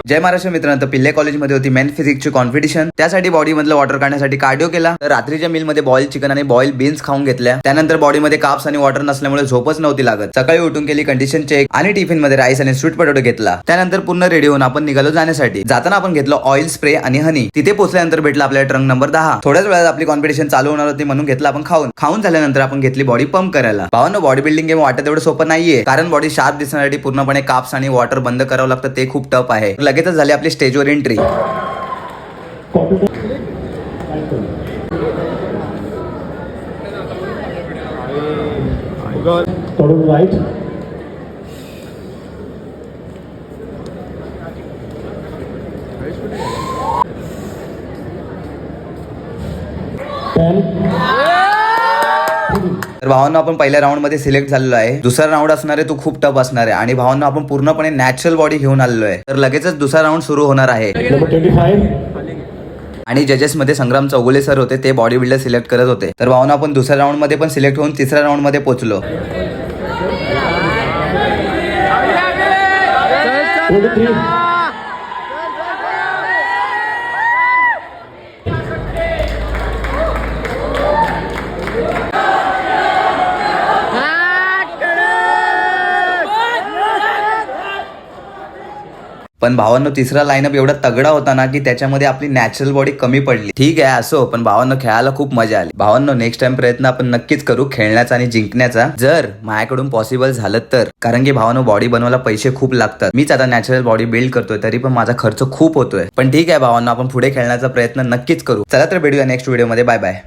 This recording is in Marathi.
जय महाराष्ट्र मित्रांनो, पिल्ले कॉलेजमध्ये होती मेन फिजिक्सची कॉम्पिटिशन. त्यासाठी बॉडी मधलं वॉटर काढण्यासाठी कार्डिओ केला. तर रात्रीच्या मील मध्ये बॉईल चिकन आणि बॉईल बीन्स खाऊन घेतल्या. त्यानंतर बॉडीमध्ये काप्स आणि वॉटर नसल्यामुळे झोपच नव्हती लागत. सकाळी उठून केली कंडिशन चेक आणि टिफिन मध्ये राईस आणि स्वीट पोटॅटो घेतला. त्यानंतर पूर्ण रेडी होऊन आपण निघालो जाण्यासाठी. जाताना आपण घेतलं ऑइल स्प्रे आणि हनी. तिथे पोहोचल्यानंतर भेटला आपल्याला ट्रंक नंबर 10. थोड्याच वेळात आपली कॉम्पिटिशन चालू होणार होती म्हणून घेतला आपण खाऊन झाल्यानंतर आपण घेतली बॉडी पंप करायला. भावांनो, बॉडी बिल्डिंग गेम वाटत एवढं सोपं नाहीये, कारण बॉडी शार्प दिसण्यासाठी पूर्णपणे काप्स आणि वॉटर बंद करावं लागतं. ते खूप टफ आहे. लगेचच झाली आपली स्टेजवर एंट्री. राइट तर भावांनो, आपण पहिल्या राऊंड मध्ये सिलेक्ट झालेलो आहे. दुसरा राऊंड असणार आहे तो खूप टफ असणार आहे. आणि भावांनो, आपण पूर्णपणे नॅचरल बॉडी घेऊन आलेलो आहे. तर लगेचच दुसरा राऊंड सुरू होणार आहे. नंबर 25 आणि जजेस मध्ये संग्राम चौगुले सर होते. ते बॉडी बिल्डर सिलेक्ट करत होते. तर भावांनो, आपण दुसऱ्या राऊंड मध्ये पण सिलेक्ट होऊन तिसऱ्या राऊंड मध्ये पोहोचलो. 23 पण भावांनो, तिसरा लाईनअप एवढा तगडा होता ना की त्याच्यामध्ये आपली नॅचरल बॉडी कमी पडली. ठीक आहे, असो. पण भावांनो, खेळायला खूप मजा आली. भावांनो, नेक्स्ट टाइम प्रयत्न आपण नक्कीच करू खेळण्याचा आणि जिंकण्याचा, जर माझ्याकडून पॉसिबल झालं तर. कारण की भावांनो, बॉडी बनवायला पैसे खूप लागतात. मीच आता नॅचरल बॉडी बिल्ड करतोय, तरी पण माझा खर्च खूप होतोय. पण ठीक आहे भावांनो, आपण पुढे खेळण्याचा प्रयत्न नक्कीच करू. चला तर भेटूया नेक्स्ट व्हिडिओ मध्ये. Bye bye.